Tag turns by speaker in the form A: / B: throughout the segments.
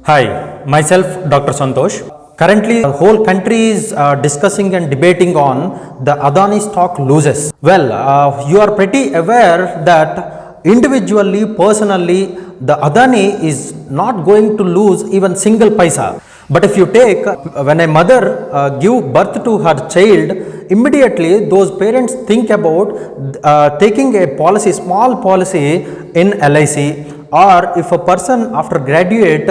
A: Hi, myself Dr. Santosh. Currently, the whole country is discussing and debating on the Adani stock loses. Well, you are pretty aware that individually, personally, the Adani is not going to lose even single paisa. But if you take, when a mother give birth to her child, immediately those parents think about taking a policy, small policy in LIC, or if a person after graduate,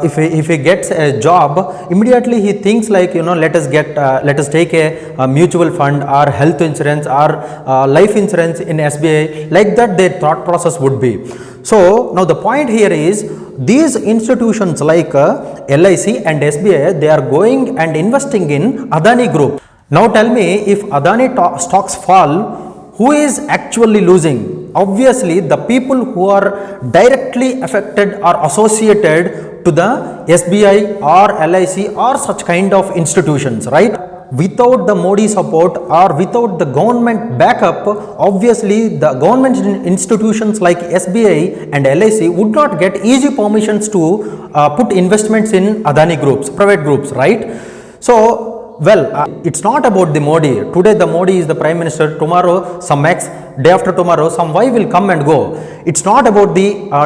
A: if he gets a job, immediately he thinks like, let us take a mutual fund or health insurance or life insurance in SBI, like that their thought process would be. So now the point here is, these institutions like LIC and SBI, they are going and investing in Adani Group. Now tell me, if Adani stocks fall, who is actually losing? Obviously, the people who are directly affected or associated to the SBI or LIC or such kind of institutions, right? Without the Modi support or without the government backup, obviously the government institutions like SBI and LIC would not get easy permissions to put investments in Adani groups, private groups, right? So, well, it's not about the Modi. Today the Modi is the Prime Minister, tomorrow some X, day after tomorrow some Y will come and go. It's not about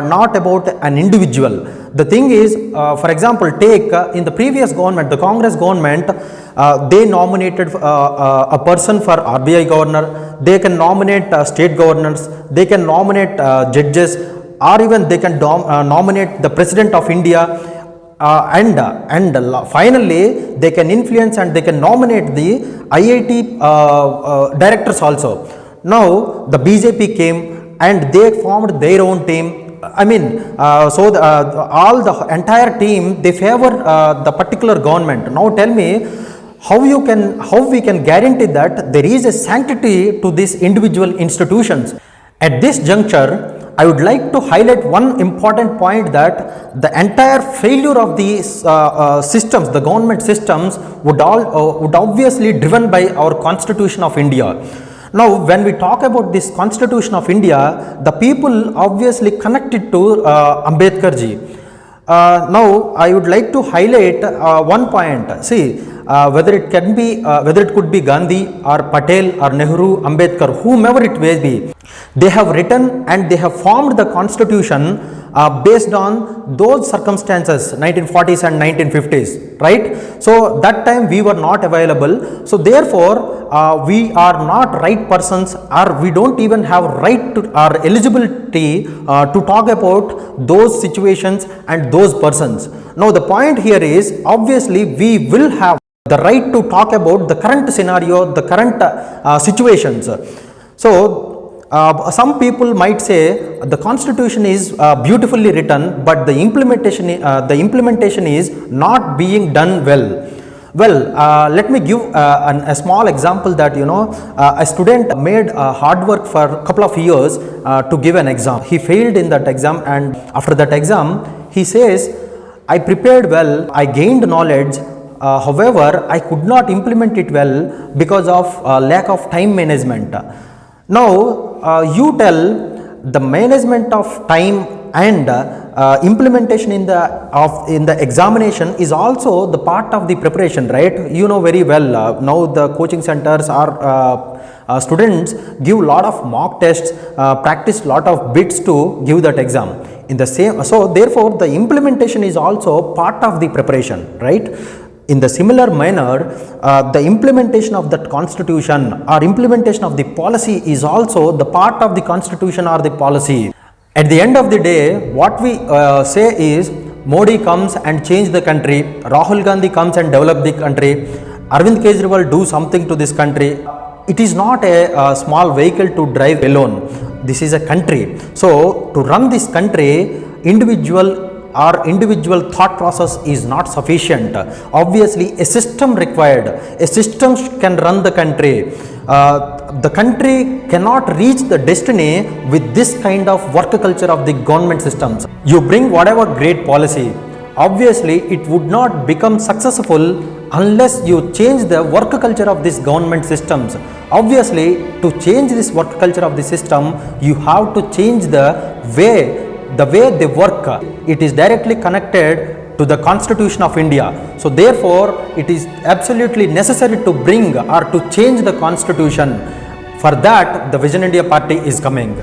A: not about an individual. The thing is, for example, take in the previous government, the Congress government, they nominated a person for RBI governor, they can nominate state governors, they can nominate judges, or even they can nominate the President of India. And finally they can influence and they can nominate the IIT directors also. Now the BJP came and they formed their own team. I mean, so all the entire team, they favor the particular government. Now tell me, how we can guarantee that there is a sanctity to these individual institutions? At this juncture, I would like to highlight one important point, that the entire failure of these systems, the government systems, would obviously driven by our Constitution of India. Now, when we talk about this Constitution of India, the people obviously connected to Ambedkar ji. Now, I would like to highlight one point. See, whether it could be Gandhi or Patel or Nehru, Ambedkar, whomever it may be, they have written and they have formed the constitution based on those circumstances, 1940s and 1950s, right? So that time we were not available. So therefore, we are not right persons, or we don't even have right to or eligibility to talk about those situations and those persons. Now the point here is, obviously we will have the right to talk about the current scenario, the current situations. So some people might say the constitution is beautifully written, but the implementation is not being done well. Well, let me give a small example that, a student made hard work for a couple of years to give an exam. He failed in that exam, and after that exam, he says, I prepared well, I gained knowledge, however, I could not implement it well because of lack of time management. Now, you tell, the management of time and implementation in the examination is also the part of the preparation, right? You know very well, now the coaching centers or students give lot of mock tests, practice lot of bits to give that exam. In the same, so therefore the implementation is also part of the preparation, right? In the similar manner, the implementation of that constitution or implementation of the policy is also the part of the constitution or the policy. At the end of the day, what we say is, Modi comes and change the country, Rahul Gandhi comes and develop the country, Arvind Kejriwal do something to this country. It is not a small vehicle to drive alone. This is a country. So to run this country, individual thought process is not sufficient. Obviously, a system required. A system can run the country. The country cannot reach the destiny with this kind of work culture of the government systems. You bring whatever great policy, obviously it would not become successful unless you change the work culture of these government systems. Obviously, to change this work culture of the system, you have to change the way they work. It is directly connected to the Constitution of India. So therefore, it is absolutely necessary to bring or to change the Constitution. For that, the Vision India Party is coming.